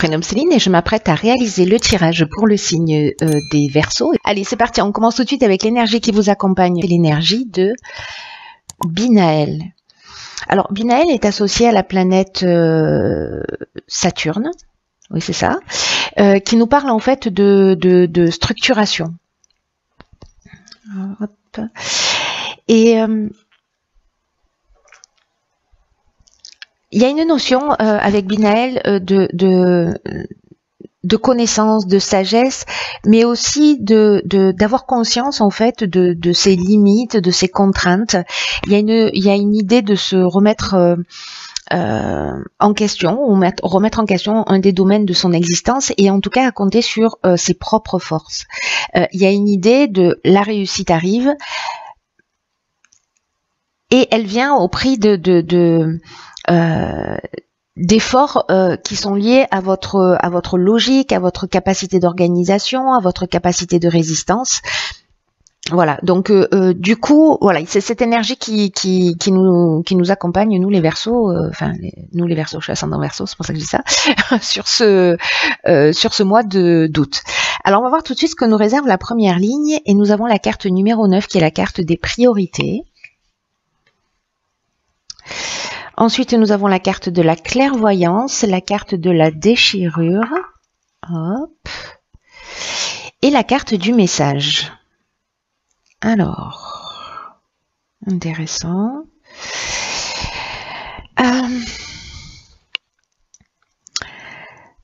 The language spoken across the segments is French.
Prénom Céline et je m'apprête à réaliser le tirage pour le signe des Verseaux. Allez, c'est parti, on commence tout de suite avec l'énergie qui vous accompagne, l'énergie de Binaël. Alors, Binaël est associé à la planète Saturne, oui c'est ça, qui nous parle en fait de structuration. Hop. Et il y a une notion avec Binaël de connaissance, de sagesse, mais aussi d'avoir conscience en fait de ses limites, de ses contraintes. Il y a une idée de se remettre en question, ou remettre en question un des domaines de son existence, et en tout cas à compter sur ses propres forces. Il y a une idée de la réussite arrive, et elle vient au prix d'efforts qui sont liés à votre logique, à votre capacité d'organisation, à votre capacité de résistance. Voilà, donc du coup, voilà, c'est cette énergie qui nous accompagne, nous les Verseaux, nous les Verseaux, je suis ascendant Verseau, c'est pour ça que je dis ça, sur ce mois d'août. Alors on va voir tout de suite ce que nous réserve la première ligne, et nous avons la carte numéro 9 qui est la carte des priorités. Ensuite, nous avons la carte de la clairvoyance, la carte de la déchirure, hop, et la carte du message. Alors, intéressant.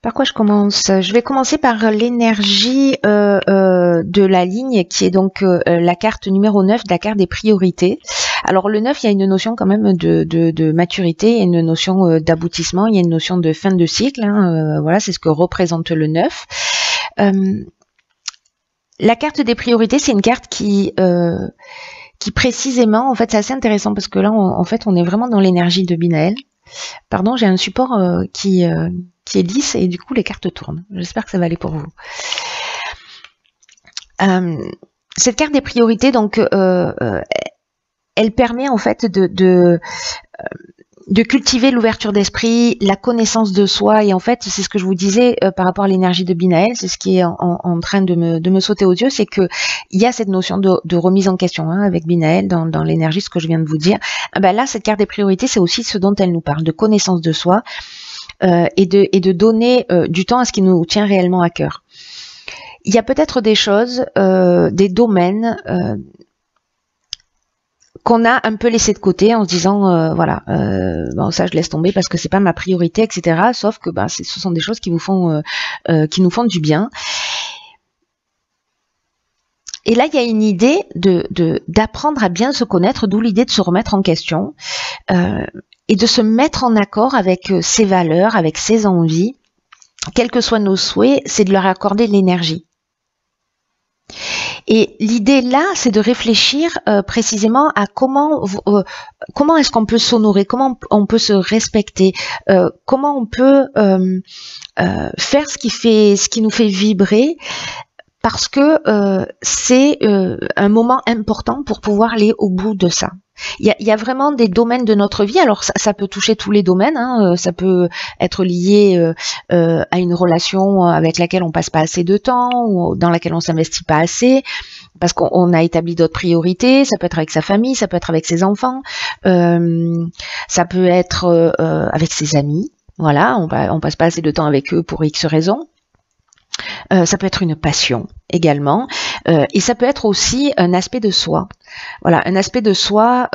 Par quoi je commence? Je vais commencer par l'énergie de la ligne qui est donc la carte numéro 9, la carte des priorités. Alors le 9, il y a une notion quand même de maturité, il y a une notion d'aboutissement, il y a une notion de fin de cycle, hein, voilà, c'est ce que représente le 9. La carte des priorités, c'est une carte qui précisément, en fait c'est assez intéressant parce que là en fait on est vraiment dans l'énergie de Binaël. Pardon, j'ai un support qui est lisse et du coup les cartes tournent. J'espère que ça va aller pour vous. Cette carte des priorités, donc elle permet en fait de cultiver l'ouverture d'esprit, la connaissance de soi, et en fait c'est ce que je vous disais par rapport à l'énergie de Binaël, c'est ce qui est en train de me sauter aux yeux, c'est que il y a cette notion de remise en question hein, avec Binaël dans l'énergie, ce que je viens de vous dire. Ben là, cette carte des priorités, c'est aussi ce dont elle nous parle, de connaissance de soi et de donner du temps à ce qui nous tient réellement à cœur. Il y a peut-être des choses, des domaines qu'on a un peu laissé de côté en se disant voilà bon, ça je laisse tomber parce que c'est pas ma priorité, etc. Sauf que bah, ce sont des choses qui nous font du bien. Et là il y a une idée d'apprendre à bien se connaître, d'où l'idée de se remettre en question et de se mettre en accord avec ses valeurs, avec ses envies, quels que soient nos souhaits, c'est de leur accorder l'énergie. Et l'idée là, c'est de réfléchir précisément à comment est-ce qu'on peut s'honorer, comment on peut se respecter, comment on peut faire ce qui nous fait vibrer, parce que c'est un moment important pour pouvoir aller au bout de ça. Il y a vraiment des domaines de notre vie, alors ça peut toucher tous les domaines, hein, ça peut être lié à une relation avec laquelle on passe pas assez de temps, ou dans laquelle on s'investit pas assez, parce qu'on a établi d'autres priorités, ça peut être avec sa famille, ça peut être avec ses enfants, ça peut être avec ses amis, voilà, on passe pas assez de temps avec eux pour X raisons. Ça peut être une passion également, et ça peut être aussi un aspect de soi. Voilà, un aspect de soi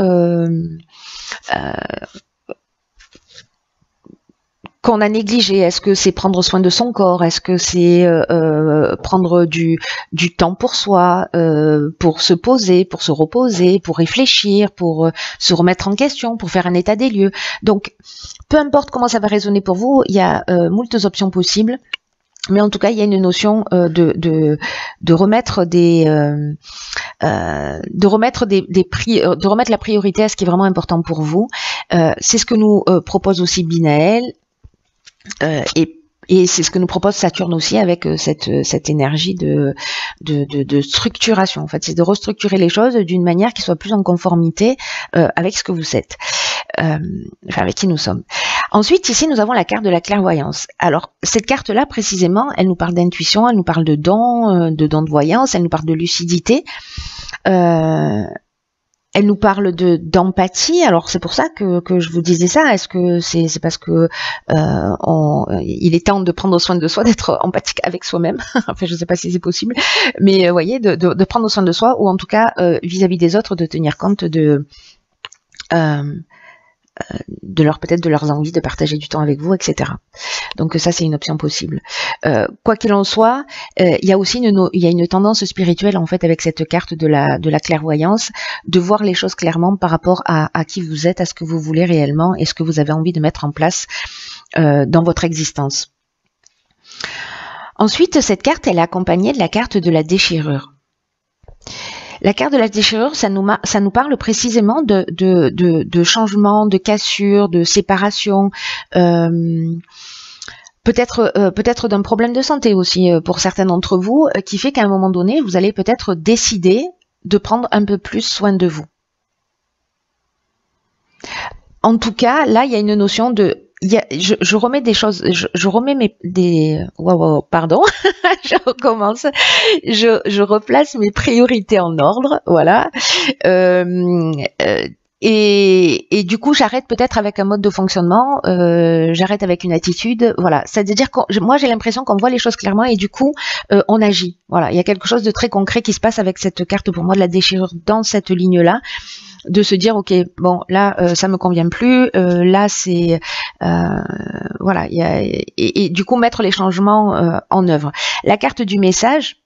qu'on a négligé. Est-ce que c'est prendre soin de son corps? Est-ce que c'est prendre du temps pour soi, pour se poser, pour se reposer, pour réfléchir, pour se remettre en question, pour faire un état des lieux? Donc, peu importe comment ça va résonner pour vous, il y a moultes options possibles. Mais en tout cas, il y a une notion de remettre la priorité à ce qui est vraiment important pour vous. C'est ce que nous propose aussi Binaël, et c'est ce que nous propose Saturne aussi avec cette énergie de structuration. En fait, c'est de restructurer les choses d'une manière qui soit plus en conformité avec ce que vous êtes, avec qui nous sommes. Ensuite, ici, nous avons la carte de la clairvoyance. Alors, cette carte-là, précisément, elle nous parle d'intuition, elle nous parle de dons de voyance, elle nous parle de lucidité. Elle nous parle d'empathie. Alors c'est pour ça que je vous disais ça. Est-ce que c'est parce que il est temps de prendre soin de soi, d'être empathique avec soi-même. Enfin, je ne sais pas si c'est possible, mais voyez, de prendre soin de soi, ou en tout cas vis-à-vis des autres, de tenir compte de peut-être de leurs envies, de partager du temps avec vous, etc. Donc ça, c'est une option possible. Quoi qu'il en soit, il y a aussi une tendance spirituelle en fait avec cette carte de la clairvoyance, de voir les choses clairement par rapport à qui vous êtes, à ce que vous voulez réellement et ce que vous avez envie de mettre en place dans votre existence. Ensuite, cette carte, elle est accompagnée de la carte de la déchirure. La carte de la déchirure, ça nous parle précisément de changement, de cassure, de séparation, peut-être d'un problème de santé aussi pour certains d'entre vous, qui fait qu'à un moment donné, vous allez peut-être décider de prendre un peu plus soin de vous. En tout cas, là, il y a une notion de... Je remets des choses, je remets pardon, je recommence, je replace mes priorités en ordre, voilà, et du coup j'arrête peut-être avec un mode de fonctionnement, j'arrête avec une attitude, voilà, c'est-à-dire que moi j'ai l'impression qu'on voit les choses clairement et du coup on agit, voilà, il y a quelque chose de très concret qui se passe avec cette carte pour moi de la déchirure dans cette ligne-là, de se dire ok, bon là ça me convient plus, là c'est voilà, et du coup mettre les changements en œuvre. La carte du message,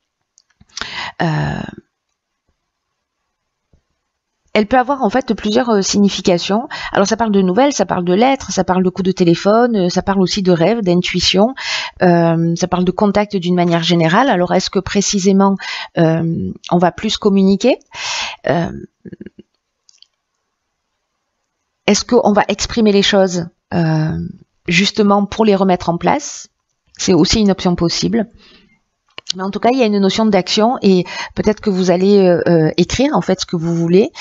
elle peut avoir en fait plusieurs significations. Alors ça parle de nouvelles, ça parle de lettres, ça parle de coups de téléphone, ça parle aussi de rêves, d'intuition, ça parle de contact d'une manière générale. Alors est-ce que précisément on va plus communiquer, est-ce qu'on va exprimer les choses justement pour les remettre en place? C'est aussi une option possible. Mais en tout cas, il y a une notion d'action et peut-être que vous allez écrire en fait ce que vous voulez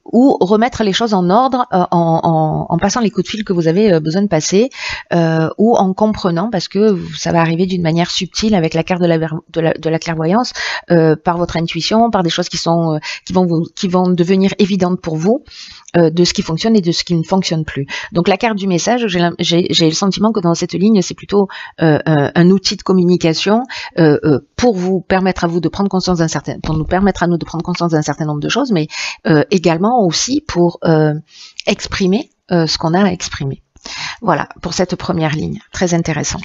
ou remettre les choses en ordre en passant les coups de fil que vous avez besoin de passer ou en comprenant, parce que ça va arriver d'une manière subtile avec la carte de la clairvoyance, par votre intuition, par des choses qui vont devenir évidentes pour vous, de ce qui fonctionne et de ce qui ne fonctionne plus. Donc la carte du message, j'ai le sentiment que dans cette ligne, c'est plutôt un outil de communication pour vous permettre à vous de prendre conscience pour nous permettre à nous de prendre conscience d'un certain nombre de choses, mais également aussi pour exprimer ce qu'on a à exprimer. Voilà pour cette première ligne, très intéressant.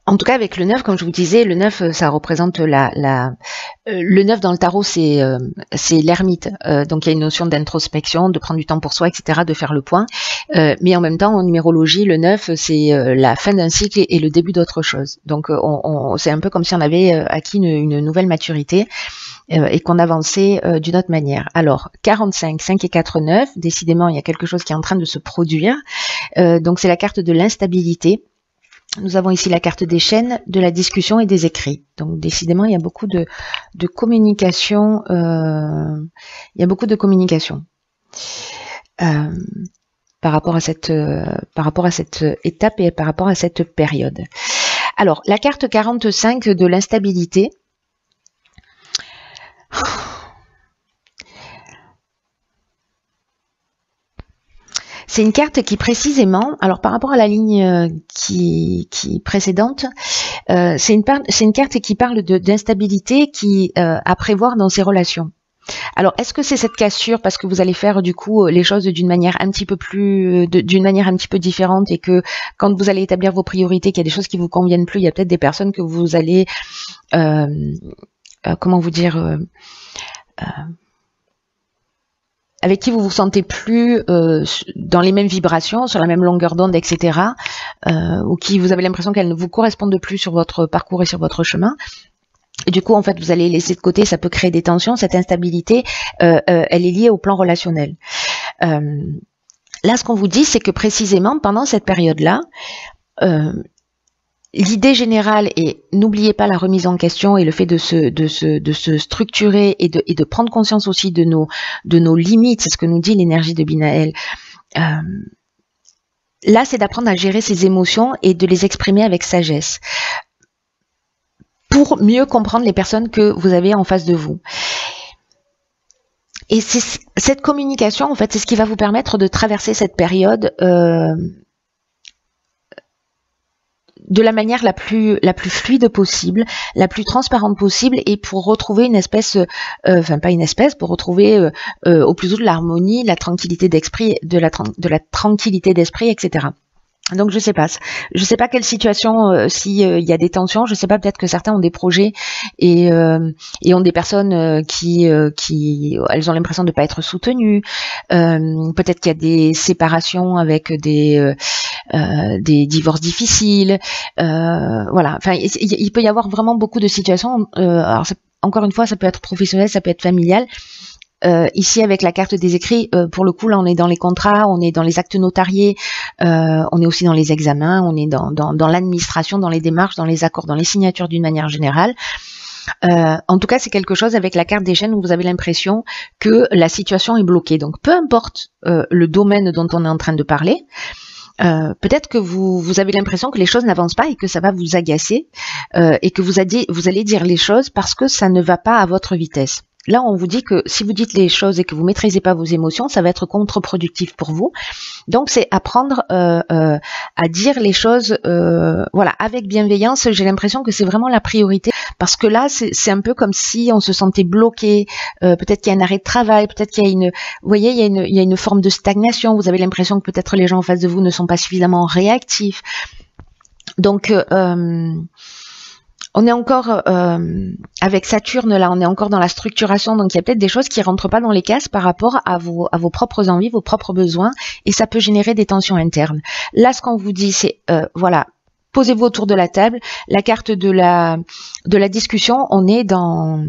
En tout cas, avec le 9, comme je vous disais, le 9, ça représente le 9 dans le tarot, c'est l'ermite. Donc, il y a une notion d'introspection, de prendre du temps pour soi, etc., de faire le point. Mais en même temps, en numérologie, le 9, c'est la fin d'un cycle et le début d'autre chose. Donc, c'est un peu comme si on avait acquis une nouvelle maturité et qu'on avançait d'une autre manière. Alors, 45, 5 et 4, 9, décidément, il y a quelque chose qui est en train de se produire. Donc, c'est la carte de l'instabilité. Nous avons ici la carte des chaînes, de la discussion et des écrits. Donc décidément, il y a beaucoup de communication. Il y a beaucoup de communication par rapport à cette étape et par rapport à cette période. Alors, la carte 45 de l'instabilité. C'est une carte qui précisément, alors par rapport à la ligne qui précédente, c'est une carte qui parle d'instabilité à prévoir dans ses relations. Alors, est-ce que c'est cette cassure parce que vous allez faire du coup les choses d'une manière un petit peu différente et que quand vous allez établir vos priorités, qu'il y a des choses qui vous conviennent plus, il y a peut-être des personnes que vous allez, comment vous dire, avec qui vous vous sentez plus dans les mêmes vibrations, sur la même longueur d'onde, etc., ou qui vous avez l'impression qu'elles ne vous correspondent plus sur votre parcours et sur votre chemin. Et du coup, en fait, vous allez laisser de côté, ça peut créer des tensions. Cette instabilité, elle est liée au plan relationnel. Là, ce qu'on vous dit, c'est que précisément, pendant cette période-là, l'idée générale est, n'oubliez pas la remise en question et le fait de se structurer et de prendre conscience aussi de nos limites, c'est ce que nous dit l'énergie de Binaël, là, c'est d'apprendre à gérer ses émotions et de les exprimer avec sagesse pour mieux comprendre les personnes que vous avez en face de vous. Et cette communication, en fait, c'est ce qui va vous permettre de traverser cette période de la manière la plus fluide possible, la plus transparente possible, et pour retrouver une espèce, enfin pas une espèce, pour retrouver au plus haut de l'harmonie, la tranquillité d'esprit, de la tranquillité d'esprit, etc. Donc je sais pas quelle situation, si il y a des tensions, je sais pas, peut-être que certains ont des projets et ont des personnes qui elles ont l'impression de pas être soutenues, peut-être qu'il y a des séparations avec des divorces difficiles, voilà, enfin il peut y avoir vraiment beaucoup de situations, alors encore une fois ça peut être professionnel, ça peut être familial. Ici avec la carte des écrits, pour le coup là on est dans les contrats, on est dans les actes notariés, on est aussi dans les examens, on est dans l'administration, dans les démarches, dans les accords, dans les signatures d'une manière générale. En tout cas c'est quelque chose avec la carte des chaînes où vous avez l'impression que la situation est bloquée. Donc peu importe le domaine dont on est en train de parler, peut-être que vous avez l'impression que les choses n'avancent pas et que ça va vous agacer, et que vous allez dire les choses parce que ça ne va pas à votre vitesse. Là, on vous dit que si vous dites les choses et que vous maîtrisez pas vos émotions, ça va être contre-productif pour vous. Donc, c'est apprendre à dire les choses, voilà, avec bienveillance. J'ai l'impression que c'est vraiment la priorité, parce que là, c'est un peu comme si on se sentait bloqué. Peut-être qu'il y a un arrêt de travail, peut-être qu'il y a vous voyez, il y a une forme de stagnation. Vous avez l'impression que peut-être les gens en face de vous ne sont pas suffisamment réactifs. Donc on est encore avec Saturne là, on est encore dans la structuration, donc il y a peut-être des choses qui rentrent pas dans les cases par rapport à vos propres envies, vos propres besoins, et ça peut générer des tensions internes. Là, ce qu'on vous dit, c'est voilà, posez-vous autour de la table. La carte de la discussion, on est dans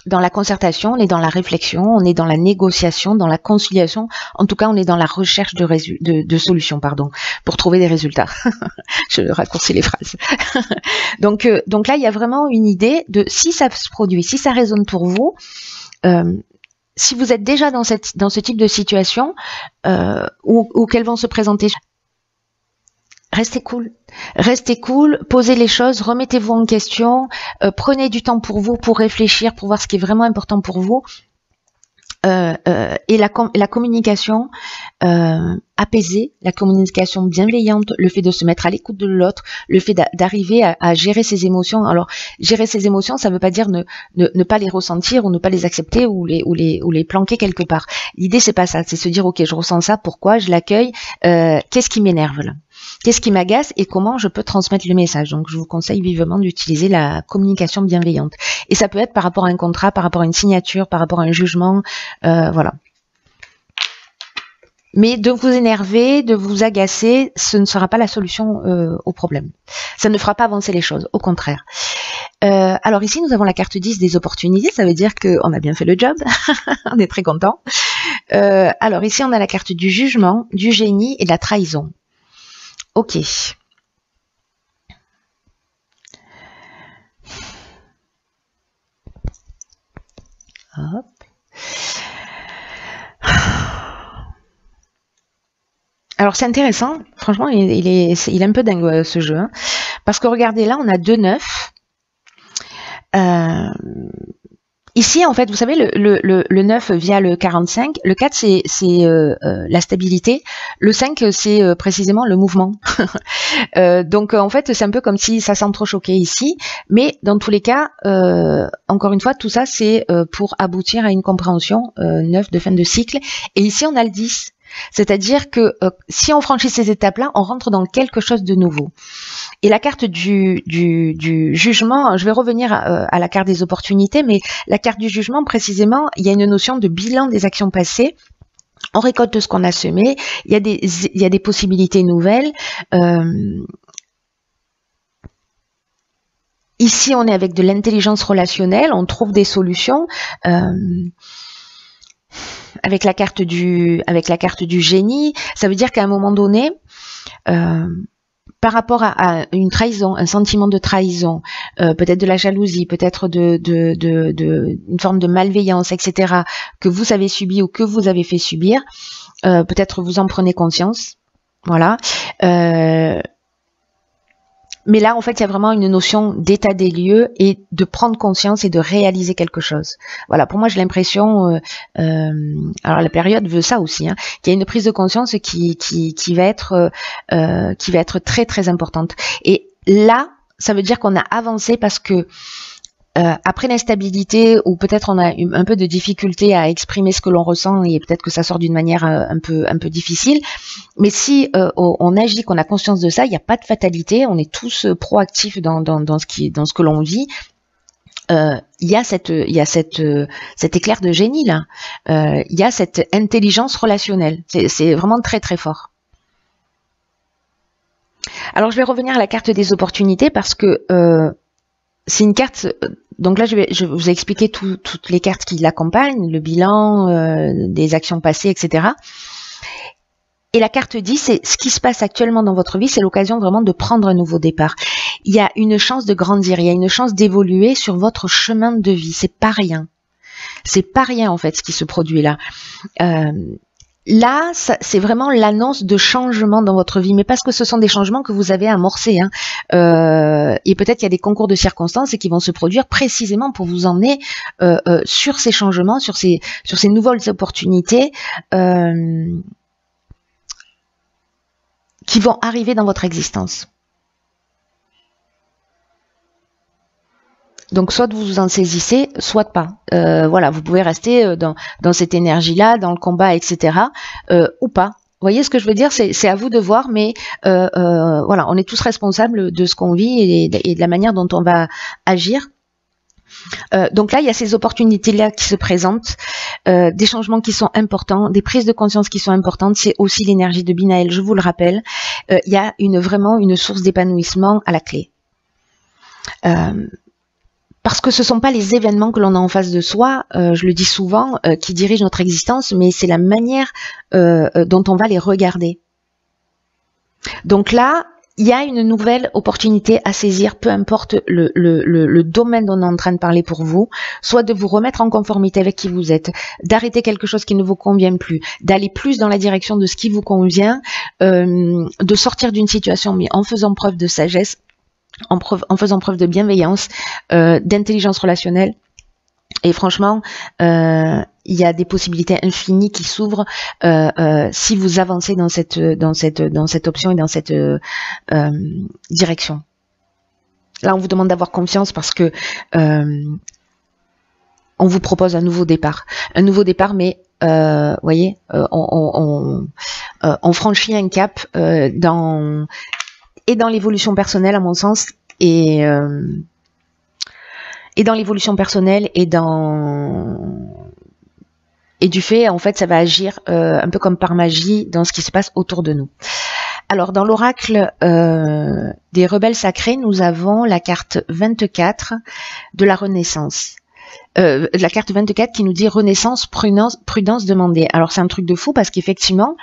la concertation, on est dans la réflexion, on est dans la négociation, dans la conciliation. En tout cas, on est dans la recherche de solutions, pardon, pour trouver des résultats. Je raccourcis les phrases. Donc là, il y a vraiment une idée de si ça se produit, si ça résonne pour vous. Si vous êtes déjà dans ce type de situation où qu'elles vont se présenter, restez cool, posez les choses, remettez-vous en question, prenez du temps pour vous, pour réfléchir, pour voir ce qui est vraiment important pour vous. Et la communication apaisée, la communication bienveillante, le fait de se mettre à l'écoute de l'autre, le fait d'arriver à gérer ses émotions. Alors, gérer ses émotions, ça ne veut pas dire ne pas les ressentir ou ne pas les accepter ou les planquer quelque part. L'idée, c'est pas ça, c'est se dire, ok, je ressens ça, pourquoi, je l'accueille, qu'est-ce qui m'énerve là? Qu'est-ce qui m'agace et comment je peux transmettre le message? Donc, je vous conseille vivement d'utiliser la communication bienveillante. Et ça peut être par rapport à un contrat, par rapport à une signature, par rapport à un jugement, voilà. Mais de vous énerver, de vous agacer, ce ne sera pas la solution au problème. Ça ne fera pas avancer les choses, au contraire. Alors ici, nous avons la carte 10 des opportunités, ça veut dire qu'on a bien fait le job, on est très content. Alors ici, on a la carte du jugement, du génie et de la trahison. Ok. Hop. Alors c'est intéressant, franchement il est un peu dingue ce jeu, hein, parce que regardez là on a 2 9. Ici en fait vous savez le 9 via le 45, le 4 c'est la stabilité, le 5 c'est précisément le mouvement. Donc en fait c'est un peu comme si ça s'entrechoquait ici, mais dans tous les cas, encore une fois tout ça c'est pour aboutir à une compréhension 9 de fin de cycle, et ici on a le 10. C'est-à-dire que si on franchit ces étapes-là, on rentre dans quelque chose de nouveau. Et la carte du jugement, je vais revenir à la carte des opportunités, mais la carte du jugement, précisément, il y a une notion de bilan des actions passées. On récolte ce qu'on a semé, il y a des possibilités nouvelles. Ici, on est avec de l'intelligence relationnelle, on trouve des solutions. Avec la carte du génie, ça veut dire qu'à un moment donné, par rapport à une trahison, un sentiment de trahison, peut-être de la jalousie, peut-être une forme de malveillance, etc., que vous avez subi ou que vous avez fait subir, peut-être vous en prenez conscience, voilà. Mais là, en fait, il y a vraiment une notion d'état des lieux et de prendre conscience et de réaliser quelque chose. Voilà, pour moi, j'ai l'impression, alors la période veut ça aussi, hein, qu'il y a une prise de conscience qui va être très très importante. Et là, ça veut dire qu'on a avancé parce que après l'instabilité, ou peut-être on a un peu de difficulté à exprimer ce que l'on ressent, et peut-être que ça sort d'une manière un peu difficile, mais si on agit, qu'on a conscience de ça, il n'y a pas de fatalité, on est tous proactifs dans ce que l'on vit. Il y a cet éclair de génie là, il y a cette intelligence relationnelle, c'est vraiment très très fort. Alors je vais revenir à la carte des opportunités parce que c'est une carte, donc là je vous ai expliqué toutes les cartes qui l'accompagnent, le bilan, des actions passées, etc. Et la carte 10, c'est ce qui se passe actuellement dans votre vie, c'est l'occasion vraiment de prendre un nouveau départ. Il y a une chance de grandir, il y a une chance d'évoluer sur votre chemin de vie, c'est pas rien. C'est pas rien en fait ce qui se produit là. Là, c'est vraiment l'annonce de changements dans votre vie, mais parce que ce sont des changements que vous avez amorcés. Hein. Et peut-être qu'il y a des concours de circonstances et qui vont se produire précisément pour vous emmener sur ces changements, sur ces nouvelles opportunités qui vont arriver dans votre existence. Donc soit vous vous en saisissez, soit pas. Voilà, vous pouvez rester dans cette énergie-là, dans le combat, etc. Ou pas. Vous voyez ce que je veux dire? C'est à vous de voir, mais voilà, on est tous responsables de ce qu'on vit et de la manière dont on va agir. Donc là, il y a ces opportunités-là qui se présentent, des changements qui sont importants, des prises de conscience qui sont importantes. C'est aussi l'énergie de Binaël, je vous le rappelle. Il y a vraiment une source d'épanouissement à la clé. Parce que ce ne sont pas les événements que l'on a en face de soi, je le dis souvent, qui dirigent notre existence, mais c'est la manière dont on va les regarder. Donc là, il y a une nouvelle opportunité à saisir, peu importe le domaine dont on est en train de parler pour vous, soit de vous remettre en conformité avec qui vous êtes, d'arrêter quelque chose qui ne vous convient plus, d'aller plus dans la direction de ce qui vous convient, de sortir d'une situation, mais en faisant preuve de sagesse, en faisant preuve de bienveillance, d'intelligence relationnelle. Et franchement, il y a des possibilités infinies qui s'ouvrent si vous avancez dans cette option et dans cette direction. Là, on vous demande d'avoir confiance parce que on vous propose un nouveau départ. Un nouveau départ, mais voyez, on franchit un cap dans l'évolution personnelle, à mon sens, et dans l'évolution personnelle et du fait, en fait, ça va agir un peu comme par magie dans ce qui se passe autour de nous. Alors, dans l'oracle des rebelles sacrés, nous avons la carte 24 de la Renaissance. La carte 24 qui nous dit Renaissance, prudence demandée. Alors, c'est un truc de fou parce qu'effectivement,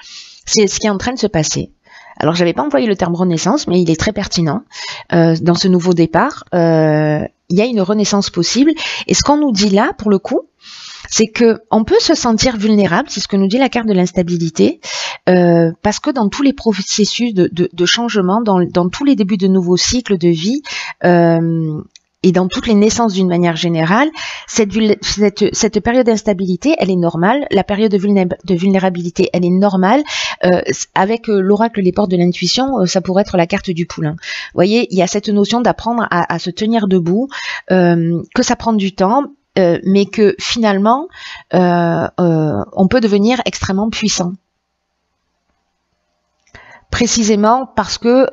c'est ce qui est en train de se passer. Alors, j'avais pas employé le terme renaissance, mais il est très pertinent. Dans ce nouveau départ, il y a une renaissance possible. Et ce qu'on nous dit là, pour le coup, c'est que on peut se sentir vulnérable, c'est ce que nous dit la carte de l'instabilité, parce que dans tous les processus de changement, dans tous les débuts de nouveaux cycles de vie, et dans toutes les naissances d'une manière générale, cette période d'instabilité, elle est normale. La période de vulnérabilité, elle est normale. Avec l'oracle Les Portes de l'Intuition, ça pourrait être la carte du poulain. Vous voyez, il y a cette notion d'apprendre à se tenir debout, que ça prend du temps, mais que finalement, on peut devenir extrêmement puissant. Précisément parce que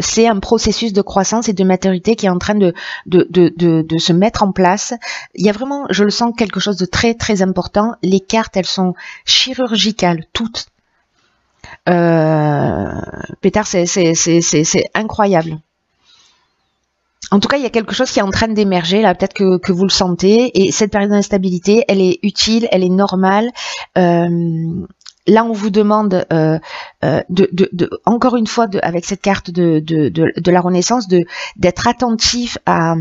c'est un processus de croissance et de maturité qui est en train de se mettre en place. Il y a vraiment, je le sens, quelque chose de très très important. Les cartes, elles sont chirurgicales, toutes. Pétard, c'est incroyable. En tout cas, il y a quelque chose qui est en train d'émerger, là, peut-être que vous le sentez. Et cette période d'instabilité, elle est utile, elle est normale. là, on vous demande encore une fois, avec cette carte de la Renaissance, d'être attentif à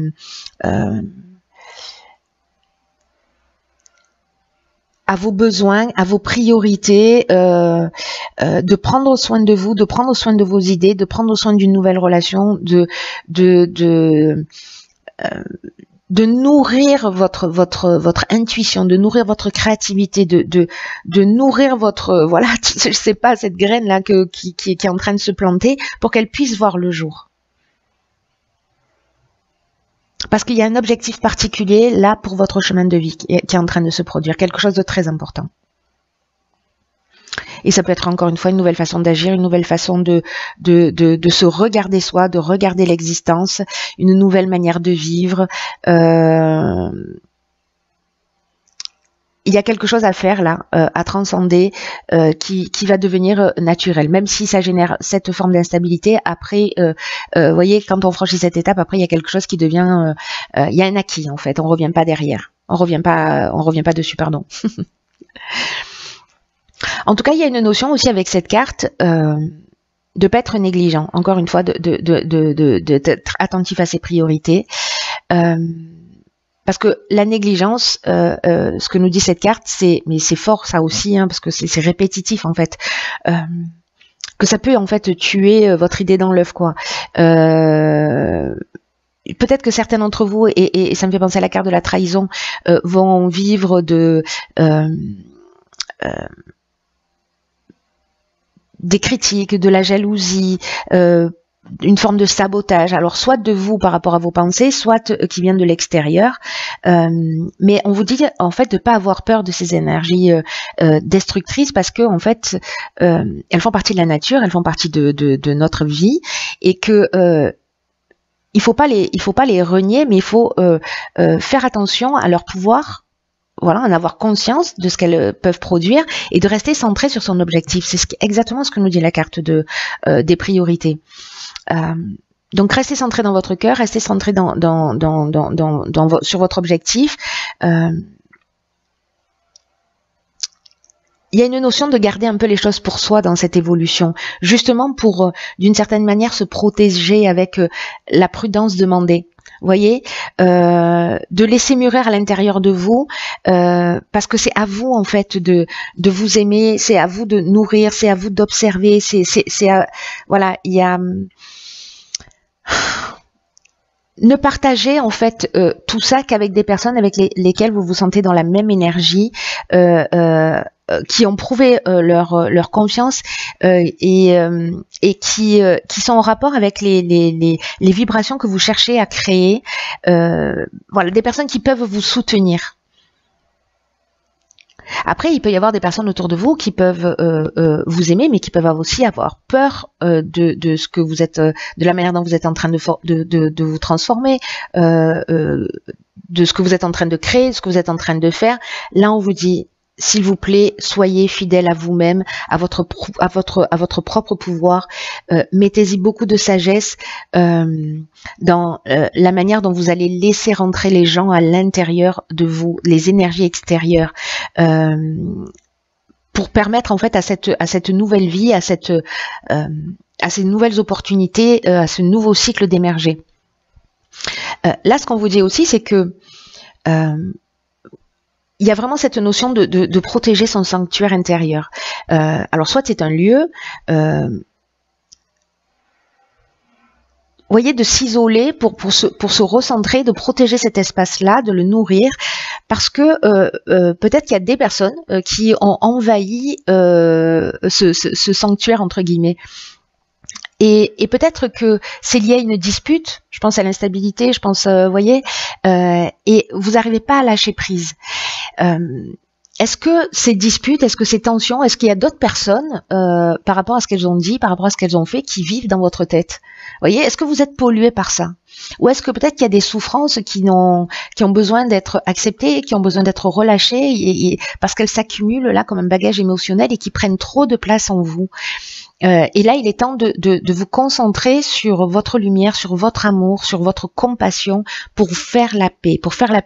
vos besoins, à vos priorités, de prendre soin de vous, de prendre soin de vos idées, de prendre soin d'une nouvelle relation, de nourrir votre intuition, de nourrir votre créativité, de nourrir votre, voilà, je sais pas, cette graine là qui est en train de se planter pour qu'elle puisse voir le jour. Parce qu'il y a un objectif particulier là pour votre chemin de vie qui est en train de se produire, quelque chose de très important. Et ça peut être encore une fois une nouvelle façon d'agir, une nouvelle façon de se regarder soi, de regarder l'existence, une nouvelle manière de vivre. Il y a quelque chose à faire là, à transcender, qui va devenir naturel, même si ça génère cette forme d'instabilité. Après, vous voyez, quand on franchit cette étape, après il y a quelque chose qui devient, il y a un acquis en fait. On revient pas derrière, on revient pas dessus, pardon. En tout cas, il y a une notion aussi avec cette carte de pas être négligent. Encore une fois, d'être attentif à ses priorités. Parce que la négligence, ce que nous dit cette carte, mais c'est fort ça aussi, hein, parce que c'est répétitif en fait, que ça peut en fait tuer votre idée dans l'œuf, quoi. Peut-être que certains d'entre vous, et ça me fait penser à la carte de la trahison, vont vivre des critiques, de la jalousie, une forme de sabotage, alors soit de vous par rapport à vos pensées, soit qui vient de l'extérieur, mais on vous dit en fait de pas avoir peur de ces énergies destructrices, parce que en fait elles font partie de la nature, elles font partie de notre vie, et que il faut pas les renier, mais il faut faire attention à leur pouvoir. Voilà, en avoir conscience de ce qu'elles peuvent produire et de rester centré sur son objectif. C'est exactement ce que nous dit la carte des priorités. Donc restez centré dans votre cœur, restez centré sur votre objectif. Il y a une notion de garder un peu les choses pour soi dans cette évolution, justement pour, d'une certaine manière, se protéger avec la prudence demandée. Vous voyez, de laisser mûrir à l'intérieur de vous, parce que c'est à vous en fait de vous aimer, c'est à vous de nourrir, c'est à vous d'observer, voilà, il y a ne partagez en fait tout ça qu'avec des personnes avec lesquelles vous vous sentez dans la même énergie, qui ont prouvé leur confiance et qui sont en rapport avec les vibrations que vous cherchez à créer. Voilà, des personnes qui peuvent vous soutenir. Après, il peut y avoir des personnes autour de vous qui peuvent vous aimer, mais qui peuvent aussi avoir peur de ce que vous êtes, de la manière dont vous êtes en train de vous transformer, de ce que vous êtes en train de créer, de ce que vous êtes en train de faire. Là, on vous dit, s'il vous plaît, soyez fidèle à vous-même, à votre propre pouvoir. Mettez-y beaucoup de sagesse dans la manière dont vous allez laisser rentrer les gens à l'intérieur de vous, les énergies extérieures, pour permettre en fait à cette nouvelle vie, à ces nouvelles opportunités, à ce nouveau cycle d'émerger. Là, ce qu'on vous dit aussi, c'est que il y a vraiment cette notion de protéger son sanctuaire intérieur. Alors soit c'est un lieu, voyez, de s'isoler pour se recentrer, de protéger cet espace-là, de le nourrir, parce que peut-être qu'il y a des personnes qui ont envahi ce sanctuaire entre guillemets. Et peut-être que c'est lié à une dispute, je pense à l'instabilité, je pense, voyez, et vous n'arrivez pas à lâcher prise. Est-ce que ces disputes, est-ce que ces tensions, est-ce qu'il y a d'autres personnes par rapport à ce qu'elles ont dit, par rapport à ce qu'elles ont fait, qui vivent dans votre tête? Voyez, est-ce que vous êtes pollué par ça? Ou est-ce que peut-être qu'il y a des souffrances qui ont besoin d'être acceptées, qui ont besoin d'être relâchées, parce qu'elles s'accumulent là comme un bagage émotionnel et qui prennent trop de place en vous? Et là, il est temps de vous concentrer sur votre lumière, sur votre amour, sur votre compassion pour faire la paix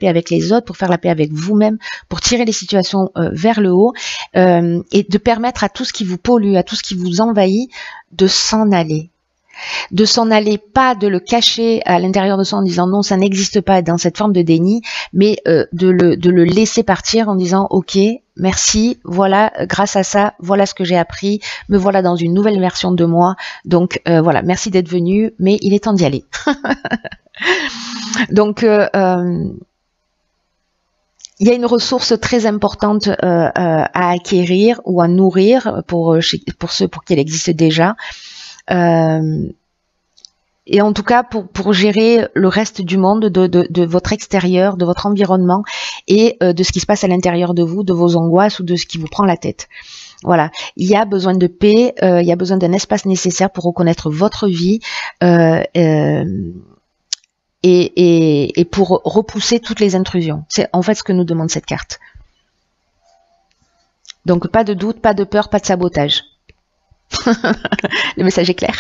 avec les autres, pour faire la paix avec vous-même, pour tirer les situations vers le haut et de permettre à tout ce qui vous pollue, à tout ce qui vous envahit, de s'en aller. De s'en aller, pas de le cacher à l'intérieur de soi en disant non, ça n'existe pas dans cette forme de déni, mais de le laisser partir en disant ok, merci, voilà, grâce à ça, voilà ce que j'ai appris, me voilà dans une nouvelle version de moi, donc voilà, merci d'être venu, mais il est temps d'y aller. Donc il y a une ressource très importante à acquérir ou à nourrir pour ceux pour qui elle existe déjà. Et en tout cas pour gérer le reste du monde, de votre extérieur, de votre environnement et de ce qui se passe à l'intérieur de vous, de vos angoisses ou de ce qui vous prend la tête. Voilà, il y a besoin de paix, il y a besoin d'un espace nécessaire pour reconnaître votre vie et pour repousser toutes les intrusions. C'est en fait ce que nous demande cette carte. Donc pas de doute, pas de peur, pas de sabotage. Le message est clair.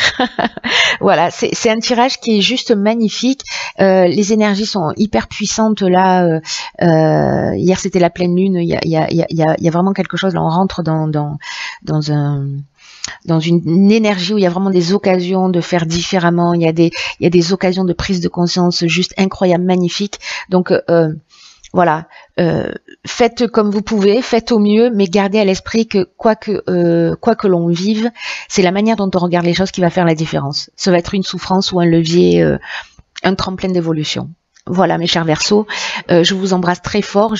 Voilà, c'est un tirage qui est juste magnifique. Les énergies sont hyper puissantes là. Hier c'était la pleine lune. Il y a vraiment quelque chose. Là, on rentre dans une énergie où il y a vraiment des occasions de faire différemment. Il y a des occasions de prise de conscience juste incroyables, magnifiques. Donc voilà, faites comme vous pouvez, faites au mieux, mais gardez à l'esprit que quoi que l'on vive, c'est la manière dont on regarde les choses qui va faire la différence. Ça va être une souffrance ou un levier, un tremplin d'évolution. Voilà mes chers Verseaux, je vous embrasse très fort.